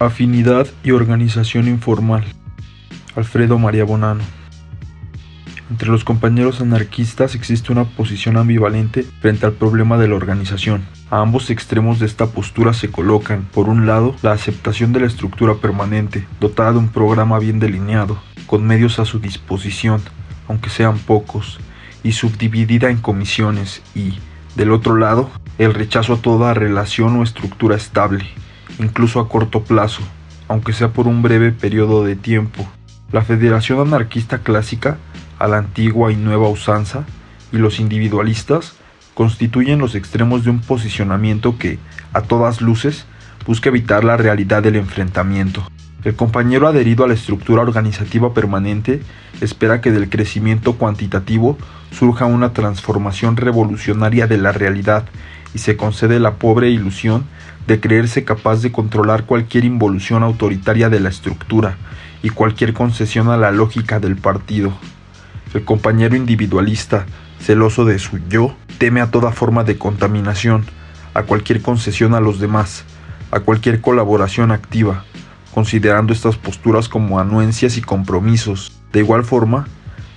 Afinidad y organización informal. Alfredo María Bonanno. Entre los compañeros anarquistas existe una posición ambivalente frente al problema de la organización. A ambos extremos de esta postura se colocan, por un lado, la aceptación de la estructura permanente, dotada de un programa bien delineado, con medios a su disposición, aunque sean pocos, y subdividida en comisiones, y, del otro lado, el rechazo a toda relación o estructura estable, incluso a corto plazo, aunque sea por un breve periodo de tiempo. La Federación Anarquista Clásica, a la antigua y nueva usanza, y los individualistas constituyen los extremos de un posicionamiento que, a todas luces, busca evitar la realidad del enfrentamiento. El compañero adherido a la estructura organizativa permanente espera que del crecimiento cuantitativo surja una transformación revolucionaria de la realidad y se concede la pobre ilusión de creerse capaz de controlar cualquier involución autoritaria de la estructura y cualquier concesión a la lógica del partido. El compañero individualista, celoso de su yo, teme a toda forma de contaminación, a cualquier concesión a los demás, a cualquier colaboración activa, considerando estas posturas como anuencias y compromisos. De igual forma,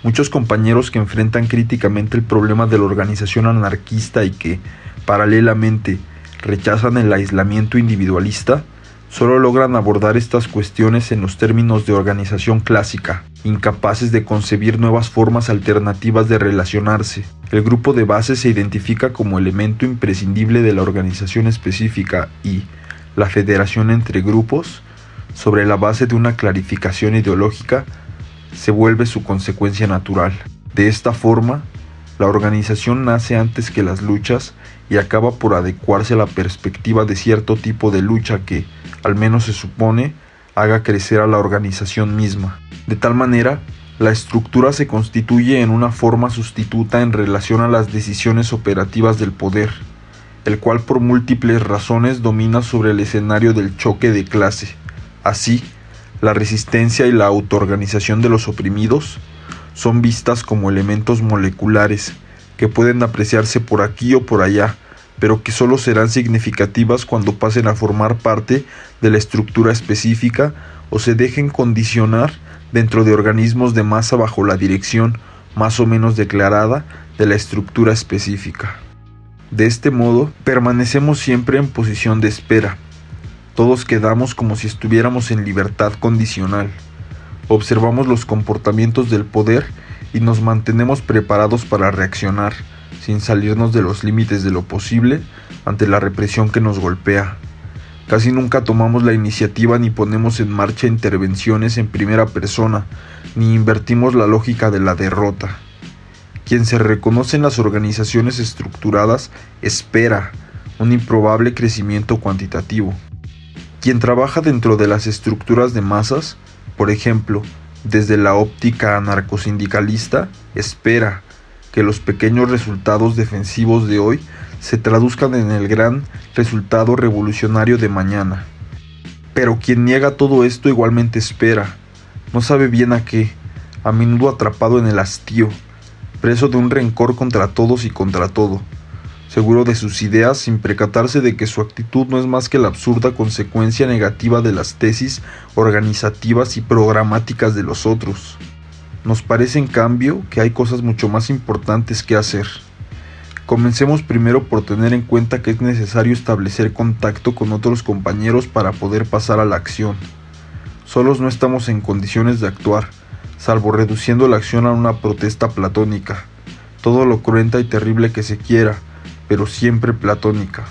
muchos compañeros que enfrentan críticamente el problema de la organización anarquista y que, paralelamente, rechazan el aislamiento individualista, solo logran abordar estas cuestiones en los términos de organización clásica, incapaces de concebir nuevas formas alternativas de relacionarse. El grupo de base se identifica como elemento imprescindible de la organización específica y la federación entre grupos, sobre la base de una clarificación ideológica, se vuelve su consecuencia natural. De esta forma, la organización nace antes que las luchas y acaba por adecuarse a la perspectiva de cierto tipo de lucha que, al menos se supone, haga crecer a la organización misma. De tal manera, la estructura se constituye en una forma sustituta en relación a las decisiones operativas del poder, el cual por múltiples razones domina sobre el escenario del choque de clase. Así, la resistencia y la autoorganización de los oprimidos son vistas como elementos moleculares que pueden apreciarse por aquí o por allá, pero que solo serán significativas cuando pasen a formar parte de la estructura específica o se dejen condicionar dentro de organismos de masa bajo la dirección más o menos declarada de la estructura específica. De este modo, permanecemos siempre en posición de espera. Todos quedamos como si estuviéramos en libertad condicional. Observamos los comportamientos del poder y nos mantenemos preparados para reaccionar, sin salirnos de los límites de lo posible ante la represión que nos golpea. Casi nunca tomamos la iniciativa ni ponemos en marcha intervenciones en primera persona, ni invertimos la lógica de la derrota. Quien se reconoce en las organizaciones estructuradas espera un improbable crecimiento cuantitativo. Quien trabaja dentro de las estructuras de masas, por ejemplo, desde la óptica anarcosindicalista, espera que los pequeños resultados defensivos de hoy se traduzcan en el gran resultado revolucionario de mañana. Pero quien niega todo esto igualmente espera, no sabe bien a qué, a menudo atrapado en el hastío, preso de un rencor contra todos y contra todo, seguro de sus ideas sin percatarse de que su actitud no es más que la absurda consecuencia negativa de las tesis organizativas y programáticas de los otros. Nos parece en cambio que hay cosas mucho más importantes que hacer. Comencemos primero por tener en cuenta que es necesario establecer contacto con otros compañeros para poder pasar a la acción. Solos no estamos en condiciones de actuar, salvo reduciendo la acción a una protesta platónica, todo lo cruenta y terrible que se quiera, pero siempre platónica.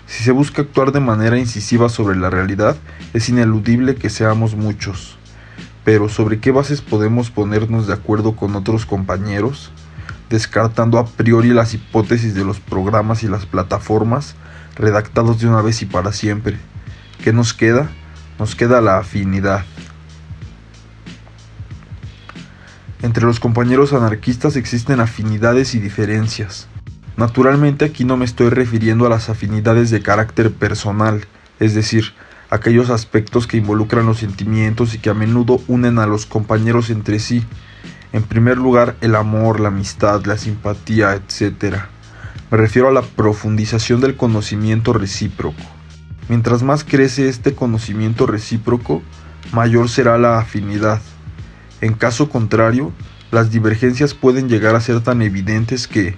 Si se busca actuar de manera incisiva sobre la realidad, es ineludible que seamos muchos. Pero ¿sobre qué bases podemos ponernos de acuerdo con otros compañeros? Descartando a priori las hipótesis de los programas y las plataformas, redactados de una vez y para siempre. ¿Qué nos queda? Nos queda la afinidad. Entre los compañeros anarquistas existen afinidades y diferencias. Naturalmente aquí no me estoy refiriendo a las afinidades de carácter personal, es decir, aquellos aspectos que involucran los sentimientos y que a menudo unen a los compañeros entre sí. En primer lugar, el amor, la amistad, la simpatía, etc. Me refiero a la profundización del conocimiento recíproco. Mientras más crece este conocimiento recíproco, mayor será la afinidad. En caso contrario, las divergencias pueden llegar a ser tan evidentes que,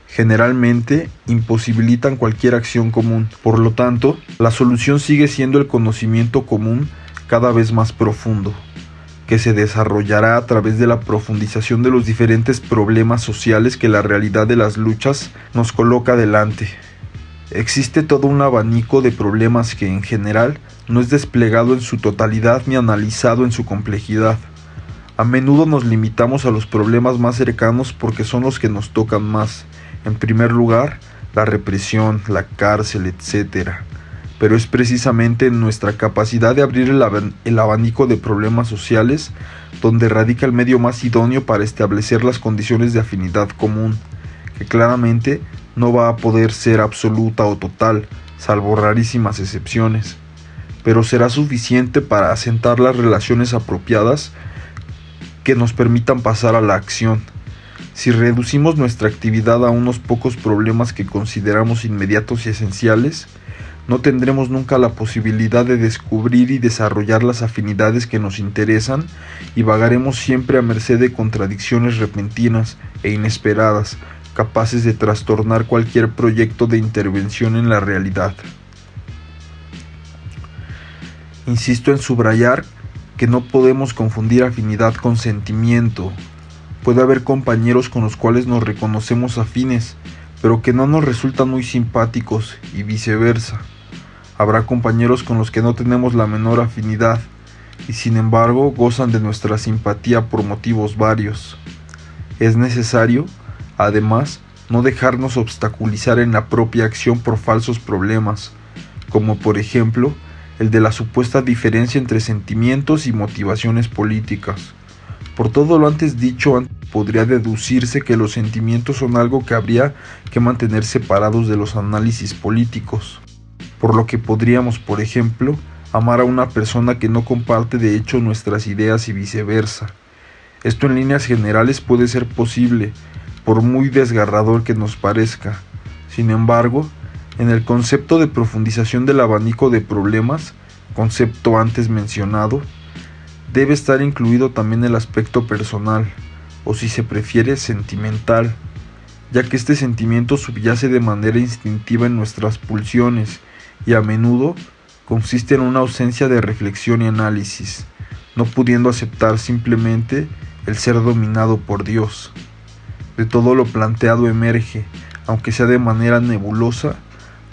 generalmente, imposibilitan cualquier acción común. Por lo tanto, la solución sigue siendo el conocimiento común cada vez más profundo, que se desarrollará a través de la profundización de los diferentes problemas sociales que la realidad de las luchas nos coloca delante. Existe todo un abanico de problemas que, en general, no es desplegado en su totalidad ni analizado en su complejidad. A menudo nos limitamos a los problemas más cercanos porque son los que nos tocan más. En primer lugar, la represión, la cárcel, etc. Pero es precisamente en nuestra capacidad de abrir el abanico de problemas sociales donde radica el medio más idóneo para establecer las condiciones de afinidad común, que claramente no va a poder ser absoluta o total, salvo rarísimas excepciones, pero será suficiente para asentar las relaciones apropiadas que nos permitan pasar a la acción. Si reducimos nuestra actividad a unos pocos problemas que consideramos inmediatos y esenciales, no tendremos nunca la posibilidad de descubrir y desarrollar las afinidades que nos interesan y vagaremos siempre a merced de contradicciones repentinas e inesperadas, capaces de trastornar cualquier proyecto de intervención en la realidad. Insisto en subrayar que no podemos confundir afinidad con sentimiento. Puede haber compañeros con los cuales nos reconocemos afines, pero que no nos resultan muy simpáticos y viceversa. Habrá compañeros con los que no tenemos la menor afinidad y sin embargo gozan de nuestra simpatía por motivos varios. Es necesario, además, no dejarnos obstaculizar en la propia acción por falsos problemas, como por ejemplo el de la supuesta diferencia entre sentimientos y motivaciones políticas. Por todo lo antes dicho, podría deducirse que los sentimientos son algo que habría que mantener separados de los análisis políticos, por lo que podríamos, por ejemplo, amar a una persona que no comparte de hecho nuestras ideas y viceversa. Esto en líneas generales puede ser posible, por muy desgarrador que nos parezca. Sin embargo, en el concepto de profundización del abanico de problemas, concepto antes mencionado, debe estar incluido también el aspecto personal, o si se prefiere, sentimental, ya que este sentimiento subyace de manera instintiva en nuestras pulsiones y a menudo consiste en una ausencia de reflexión y análisis, no pudiendo aceptar simplemente el ser dominado por Dios. De todo lo planteado emerge, aunque sea de manera nebulosa,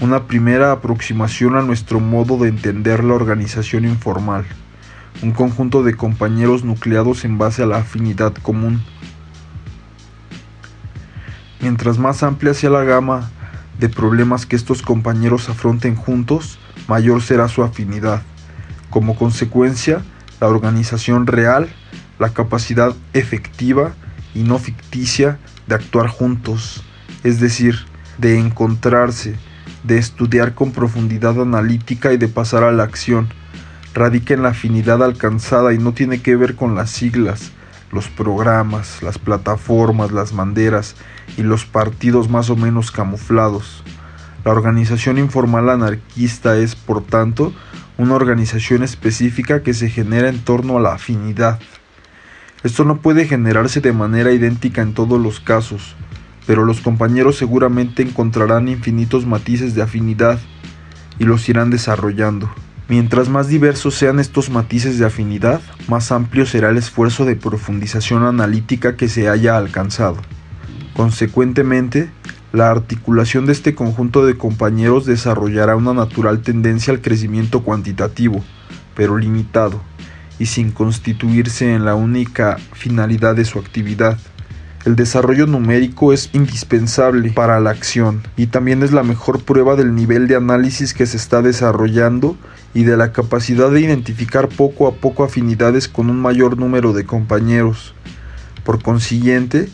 una primera aproximación a nuestro modo de entender la organización informal, un conjunto de compañeros nucleados en base a la afinidad común. Mientras más amplia sea la gama de problemas que estos compañeros afronten juntos, mayor será su afinidad. Como consecuencia, la organización real, la capacidad efectiva y no ficticia de actuar juntos, es decir, de encontrarse, de estudiar con profundidad analítica y de pasar a la acción, radica en la afinidad alcanzada y no tiene que ver con las siglas, los programas, las plataformas, las banderas y los partidos más o menos camuflados. La organización informal anarquista es, por tanto, una organización específica que se genera en torno a la afinidad. Esto no puede generarse de manera idéntica en todos los casos, pero los compañeros seguramente encontrarán infinitos matices de afinidad y los irán desarrollando. Mientras más diversos sean estos matices de afinidad, más amplio será el esfuerzo de profundización analítica que se haya alcanzado. Consecuentemente, la articulación de este conjunto de compañeros desarrollará una natural tendencia al crecimiento cuantitativo, pero limitado, y sin constituirse en la única finalidad de su actividad. El desarrollo numérico es indispensable para la acción y también es la mejor prueba del nivel de análisis que se está desarrollando y de la capacidad de identificar poco a poco afinidades con un mayor número de compañeros. Por consiguiente,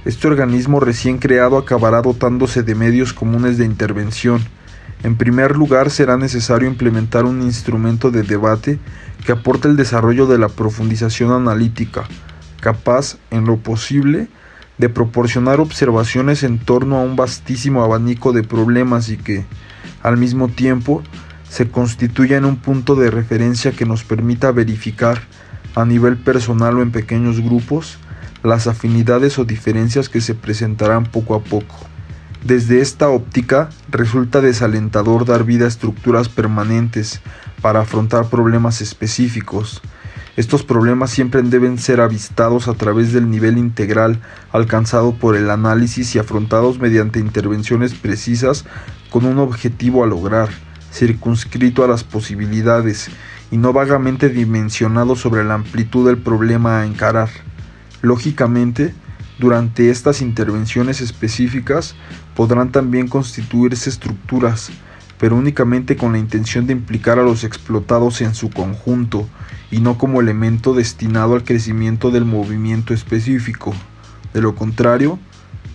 este organismo recién creado acabará dotándose de medios comunes de intervención. En primer lugar, será necesario implementar un instrumento de debate que aporte el desarrollo de la profundización analítica, capaz, en lo posible, de proporcionar observaciones en torno a un vastísimo abanico de problemas y que, al mismo tiempo, se constituyen un punto de referencia que nos permita verificar, a nivel personal o en pequeños grupos, las afinidades o diferencias que se presentarán poco a poco. Desde esta óptica, resulta desalentador dar vida a estructuras permanentes para afrontar problemas específicos. Estos problemas siempre deben ser avistados a través del nivel integral alcanzado por el análisis y afrontados mediante intervenciones precisas con un objetivo a lograr, circunscrito a las posibilidades y no vagamente dimensionado sobre la amplitud del problema a encarar. Lógicamente, durante estas intervenciones específicas podrán también constituirse estructuras, pero únicamente con la intención de implicar a los explotados en su conjunto y no como elemento destinado al crecimiento del movimiento específico. De lo contrario,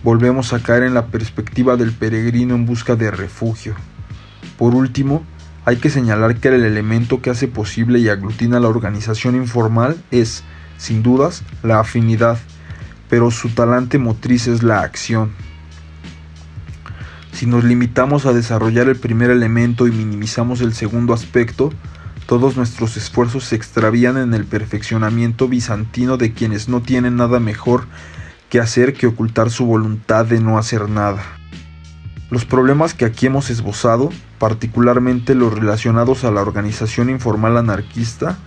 volvemos a caer en la perspectiva del peregrino en busca de refugio. Por último, hay que señalar que el elemento que hace posible y aglutina la organización informal es, sin dudas, la afinidad, pero su talante motriz es la acción. Si nos limitamos a desarrollar el primer elemento y minimizamos el segundo aspecto, todos nuestros esfuerzos se extravían en el perfeccionamiento bizantino de quienes no tienen nada mejor que hacer que ocultar su voluntad de no hacer nada. Los problemas que aquí hemos esbozado, particularmente los relacionados a la organización informal anarquista,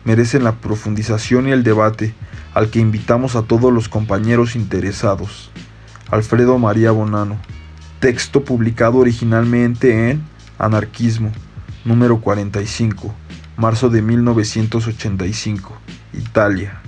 merecen la profundización y el debate al que invitamos a todos los compañeros interesados. Alfredo María Bonanno. Texto publicado originalmente en Anarquismo, número 45, marzo de 1985, Italia.